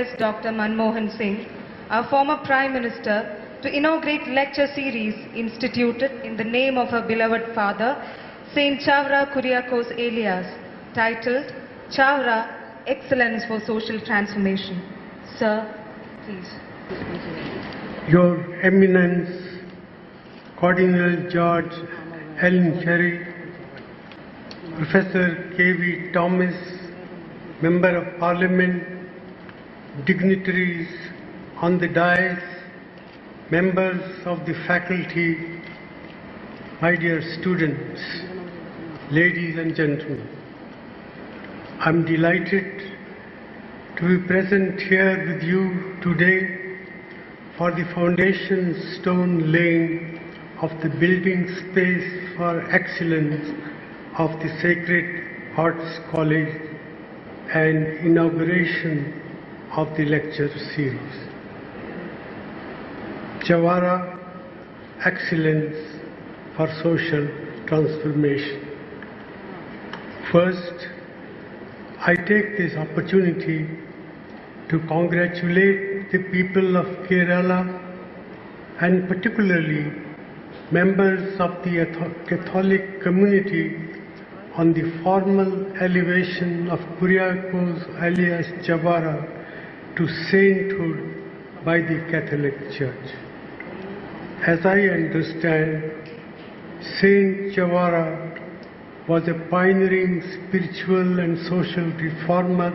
request Dr. Manmohan Singh, our former Prime Minister, to inaugurate lecture series instituted in the name of her beloved father, Saint Chavara Kuriakose Elias, titled Chavara Excellence for Social Transformation. Sir, please. Your Eminence, Cardinal George Ellen Cherry, Professor K.V. Thomas, Member of Parliament, dignitaries on the dais, members of the faculty, my dear students, ladies and gentlemen, I'm delighted to be present here with you today for the foundation stone laying of the building space for excellence of the Sacred Hearts College and inauguration of the lecture series. Chavara Excellence for Social Transformation. First, I take this opportunity to congratulate the people of Kerala and particularly members of the Catholic community on the formal elevation of Kuriakose alias Chavara to sainthood by the Catholic Church. As I understand, Saint Chavara was a pioneering spiritual and social reformer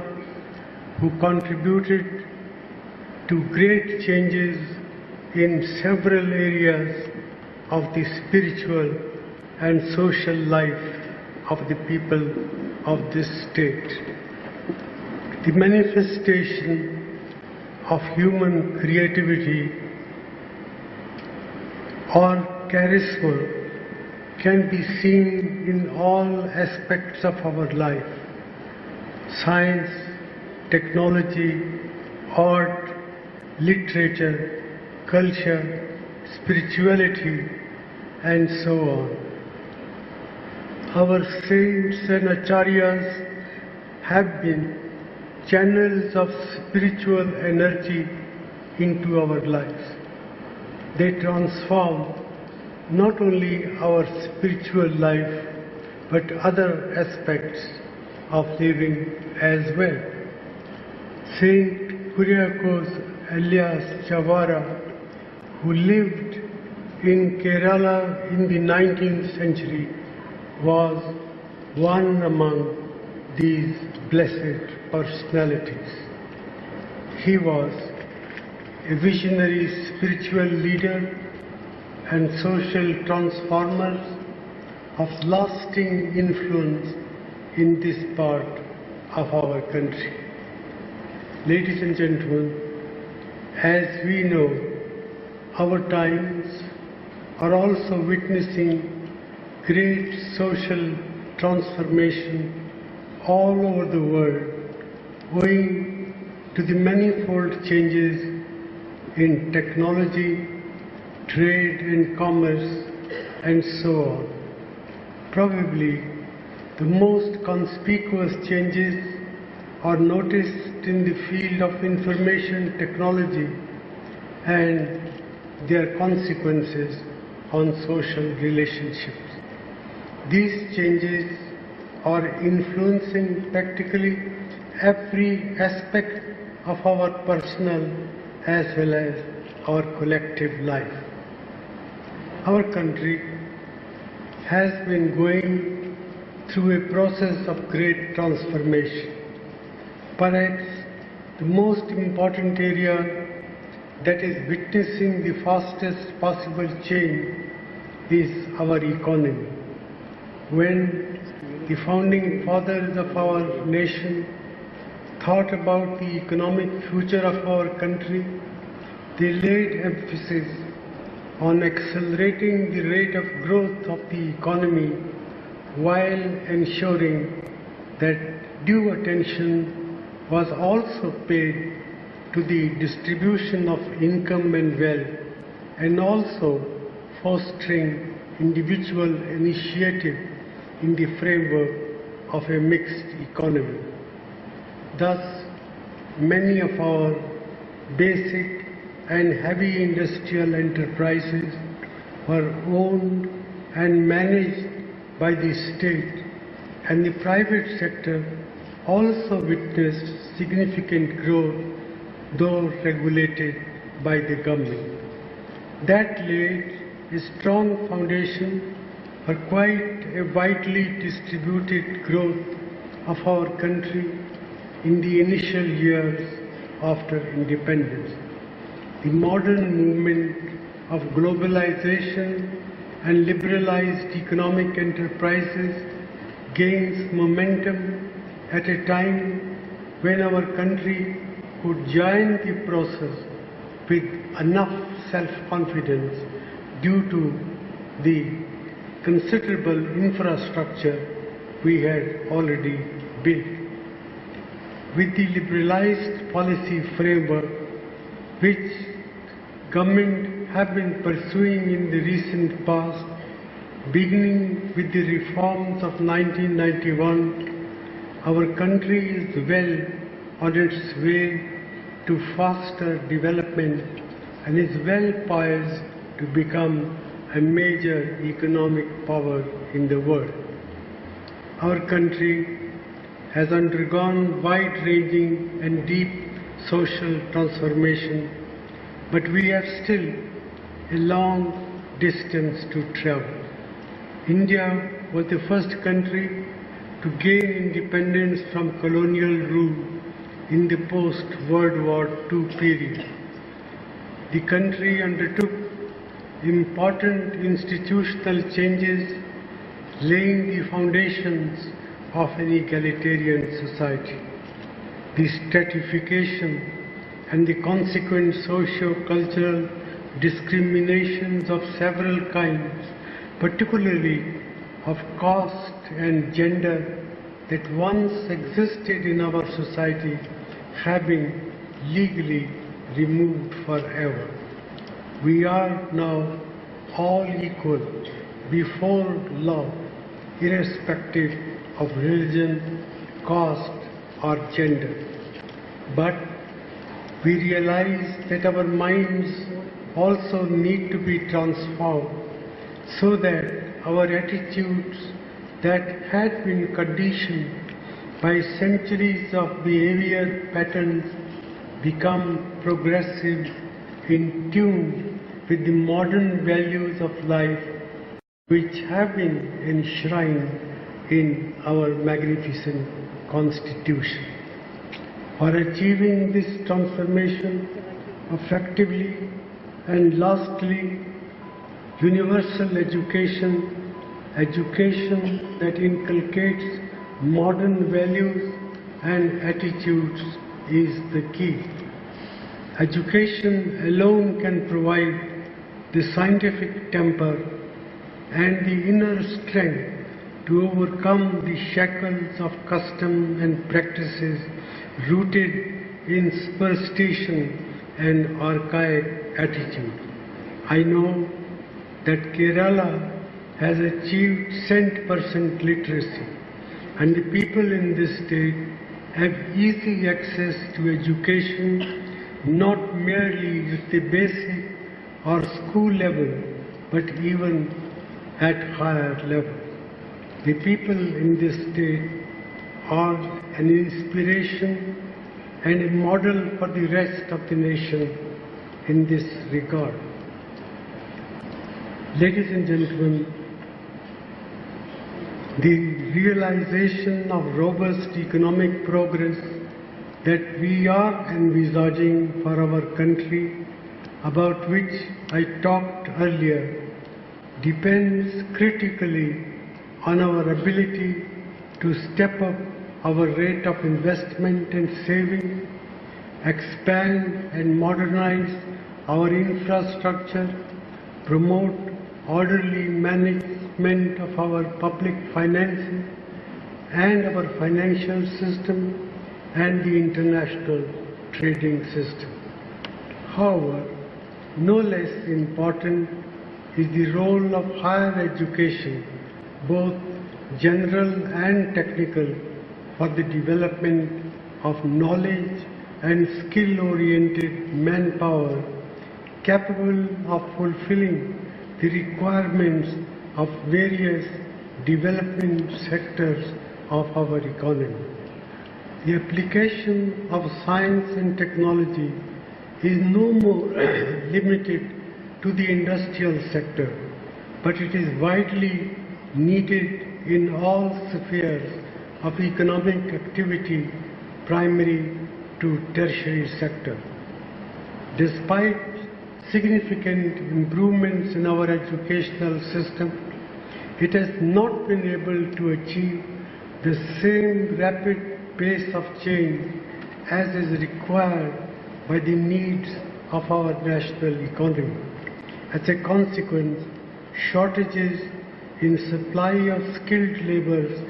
who contributed to great changes in several areas of the spiritual and social life of the people of this state. The manifestation of human creativity or charisma can be seen in all aspects of our life: science, technology, art, literature, culture, spirituality, and so on. Our saints and acharyas have been channels of spiritual energy into our lives. They transform not only our spiritual life but other aspects of living as well. Saint Kuriakose alias Chavara, who lived in Kerala in the 19th century, was one among these blessed personalities. He was a visionary spiritual leader and social transformer of lasting influence in this part of our country. Ladies and gentlemen, as we know, our times are also witnessing great social transformation all over the world, owing to the manifold changes in technology, trade and commerce, and so on. Probably the most conspicuous changes are noticed in the field of information technology and their consequences on social relationships. These changes are influencing practically every aspect of our personal as well as our collective life. Our country has been going through a process of great transformation. Perhaps the most important area that is witnessing the fastest possible change is our economy. When the founding fathers of our nation thought about the economic future of our country, they laid emphasis on accelerating the rate of growth of the economy while ensuring that due attention was also paid to the distribution of income and wealth, and also fostering individual initiative in the framework of a mixed economy. Thus, many of our basic and heavy industrial enterprises were owned and managed by the state, and the private sector also witnessed significant growth, though regulated by the government. That laid a strong foundation for quite a widely distributed growth of our country in the initial years after independence. The modern movement of globalization and liberalized economic enterprises gains momentum at a time when our country could join the process with enough self-confidence due to the considerable infrastructure we had already built. With the liberalized policy framework which government have been pursuing in the recent past, beginning with the reforms of 1991, our country is well on its way to faster development and is well poised to become a major economic power in the world. Our country has undergone wide-ranging and deep social transformation, but we have still a long distance to travel. India was the first country to gain independence from colonial rule in the post-World War II period. The country undertook important institutional changes, laying the foundations of an egalitarian society. The stratification and the consequent socio-cultural discriminations of several kinds, particularly of caste and gender, that once existed in our society have been legally removed forever. We are now all equal before law, irrespective of religion, caste or gender. But we realize that our minds also need to be transformed so that our attitudes that had been conditioned by centuries of behavior patterns become progressive, in tune with the modern values of life which have been enshrined in our magnificent Constitution. For achieving this transformation effectively and lastly, universal education that inculcates modern values and attitudes is the key. Education alone can provide the scientific temper and the inner strength to overcome the shackles of custom and practices rooted in superstition and archaic attitude. I know that Kerala has achieved 100% literacy, and the people in this state have easy access to education, not merely at the basic or school level, but even at higher level. The people in this state are an inspiration and a model for the rest of the nation in this regard. Ladies and gentlemen, the realization of robust economic progress that we are envisaging for our country, about which I talked earlier, depends critically on our ability to step up our rate of investment and saving, expand and modernize our infrastructure, promote orderly management of our public finances and our financial system and the international trading system. However, no less important is the role of higher education, both general and technical, for the development of knowledge and skill-oriented manpower capable of fulfilling the requirements of various development sectors of our economy. The application of science and technology is no more limited to the industrial sector, but it is widely needed in all spheres of economic activity, primary to tertiary sector. Despite significant improvements in our educational system, it has not been able to achieve the same rapid pace of change as is required by the needs of our national economy. As a consequence, shortages in supply of skilled laborers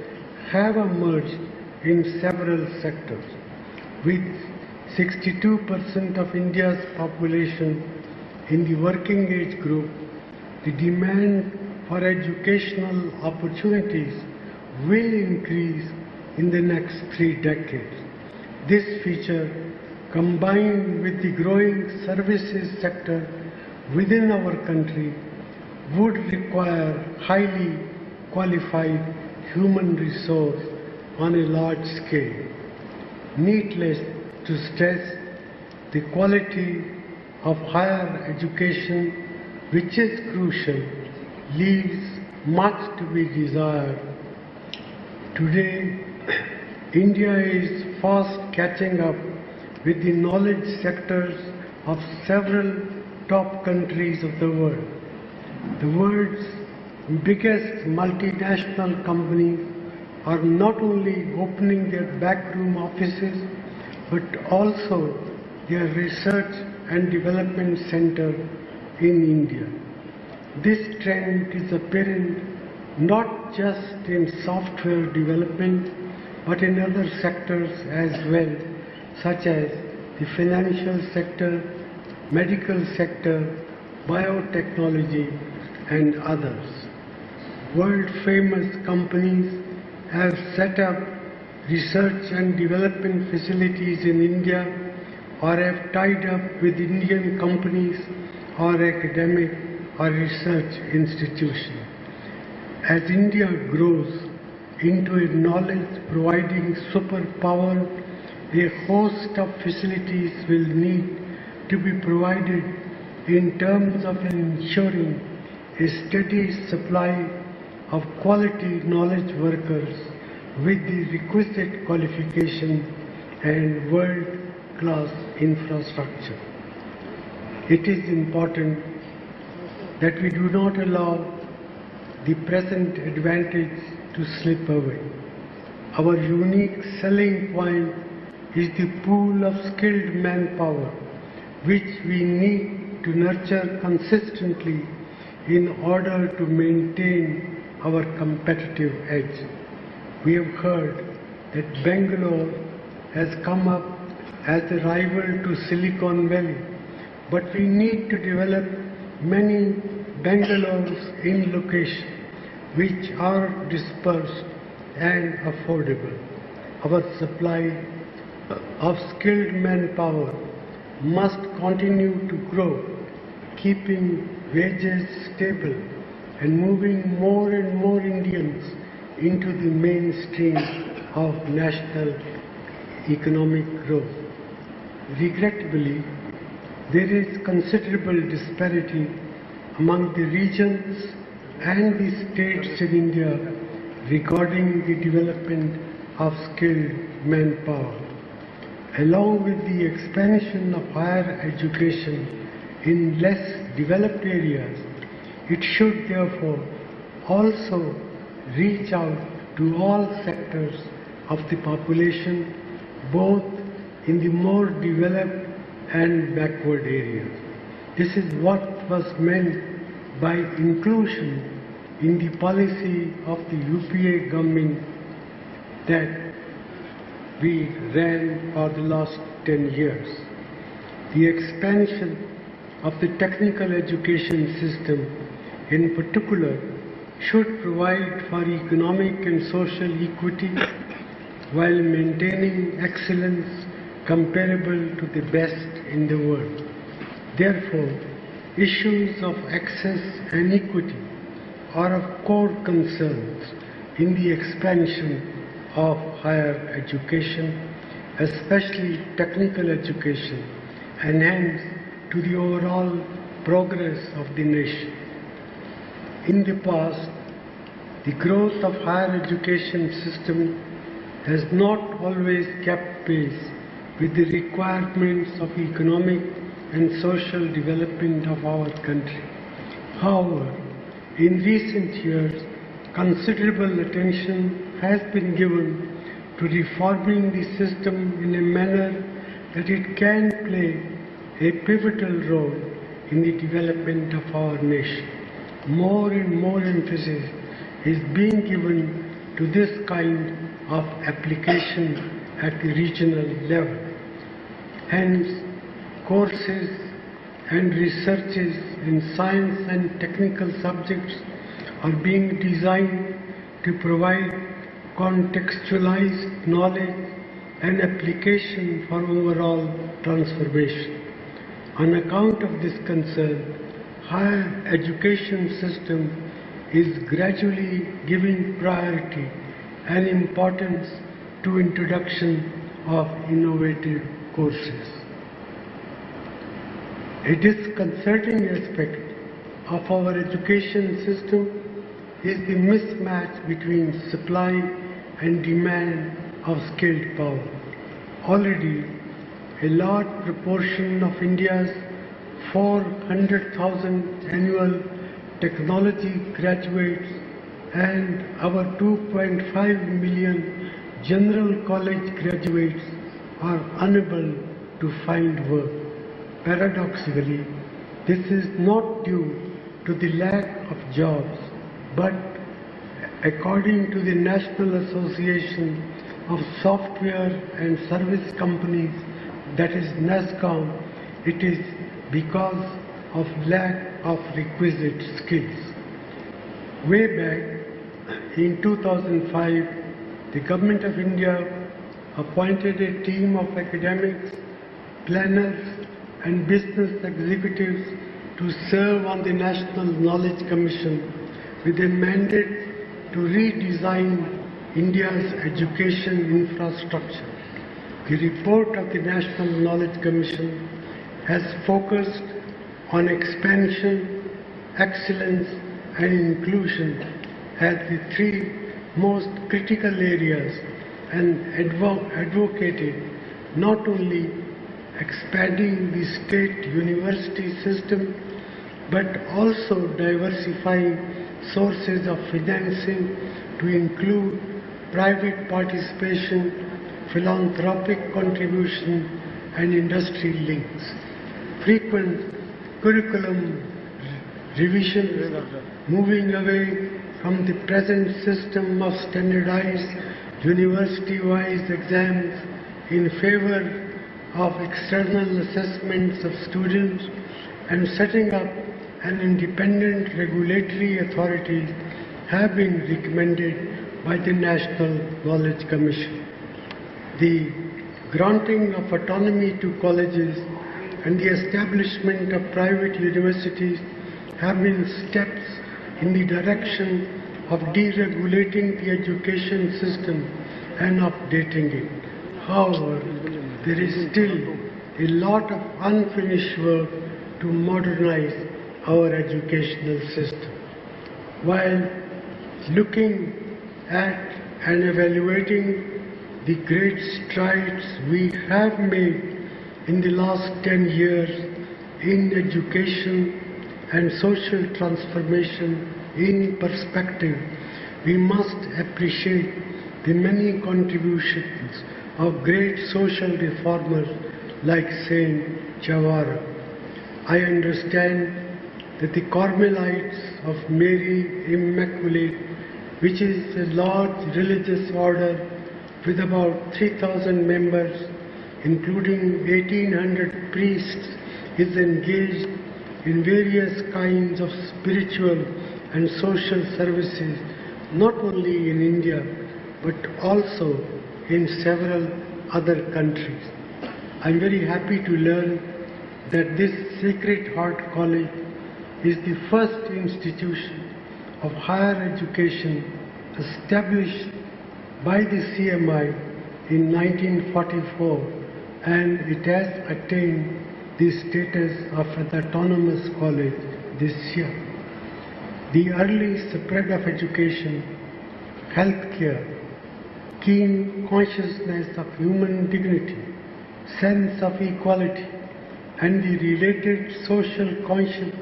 have emerged in several sectors. With 62% of India's population in the working age group, the demand for educational opportunities will increase in the next 3 decades. This feature, combined with the growing services sector within our country, would require highly qualified human resource on a large scale. Needless to stress, the quality of higher education, which is crucial, leaves much to be desired. Today, India is fast catching up with the knowledge sectors of several top countries of the world. The world's biggest multinational companies are not only opening their backroom offices, but also their research and development center in India. This trend is apparent not just in software development, but in other sectors as well, such as the financial sector, medical sector, biotechnology, and others. World-famous companies have set up research and development facilities in India, or have tied up with Indian companies or academic or research institutions. As India grows into a knowledge-providing superpower, a host of facilities will need to be provided in terms of ensuring a steady supply of quality knowledge workers with the requisite qualification and world-class infrastructure. It is important that we do not allow the present advantage to slip away. Our unique selling point is the pool of skilled manpower, which we need to nurture consistently in order to maintain our competitive edge. We have heard that Bangalore has come up as a rival to Silicon Valley, but we need to develop many Bangalores in location which are dispersed and affordable. Our supply of skilled manpower must continue to grow, keeping wages stable and moving more and more Indians into the mainstream of national economic growth. Regrettably, there is considerable disparity among the regions and the states in India regarding the development of skilled manpower. Along with the expansion of higher education in less developed areas, it should therefore also reach out to all sectors of the population, both in the more developed and backward areas. This is what was meant by inclusion in the policy of the UPA government that we ran for the last 10 years. The expansion of the technical education system in particular should provide for economic and social equity while maintaining excellence comparable to the best in the world. Therefore, issues of access and equity are of core concerns in the expansion of higher education, especially technical education, and hence to the overall progress of the nation. In the past, the growth of higher education system has not always kept pace with the requirements of economic and social development of our country. However, in recent years, considerable attention has been given to reforming the system in a manner that it can play a pivotal role in the development of our nation. More and more emphasis is being given to this kind of application at the regional level. Hence, courses and researches in science and technical subjects are being designed to provide contextualized knowledge and application for overall transformation. On account of this concern, higher education system is gradually giving priority and importance to introduction of innovative courses. A disconcerting aspect of our education system is the mismatch between supply and demand of skilled power. Already, a large proportion of India's 400,000 annual technology graduates and our 2.5 million general college graduates are unable to find work. Paradoxically, this is not due to the lack of jobs, but according to the National Association of Software and Service Companies, that is NASSCOM, it is because of lack of requisite skills. Way back in 2005, the Government of India appointed a team of academics, planners and business executives to serve on the National Knowledge Commission with a mandate to redesign India's education infrastructure. The report of the National Knowledge Commission has focused on expansion, excellence and inclusion as the three most critical areas and advocated not only expanding the state university system but also diversifying sources of financing to include private participation, philanthropic contribution and industry links. Frequent curriculum revisions, moving away from the present system of standardized university-wise exams in favor of external assessments of students and setting up an independent regulatory authority have been recommended by the National Knowledge Commission. The granting of autonomy to colleges and the establishment of private universities have been steps in the direction of deregulating the education system and updating it. However, there is still a lot of unfinished work to modernize our educational system. While looking at and evaluating the great strides we have made in the last 10 years in education and social transformation in perspective, we must appreciate the many contributions of great social reformers like Saint Chavara. I understand that the Carmelites of Mary Immaculate, which is a large religious order with about 3,000 members, including 1,800 priests, is engaged in various kinds of spiritual and social services, not only in India, but also in several other countries. I am very happy to learn that this Sacred Heart College is the first institution of higher education established by the CMI in 1944, and it has attained the status of an autonomous college this year. The early spread of education, healthcare, keen consciousness of human dignity, sense of equality, and the related social conscience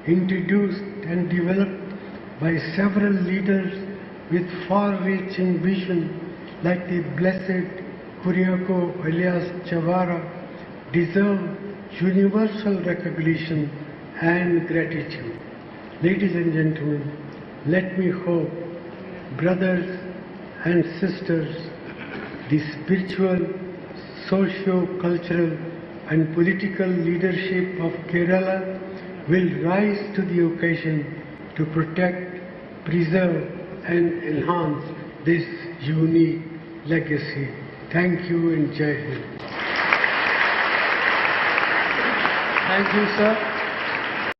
introduced and developed by several leaders with far-reaching vision like the blessed Kuriakose Chavara deserve universal recognition and gratitude. Ladies and gentlemen, let me hope, brothers and sisters, the spiritual, socio-cultural and political leadership of Kerala will rise to the occasion to protect, preserve and enhance this unique legacy. Thank you and Jai Hind. Thank you, sir.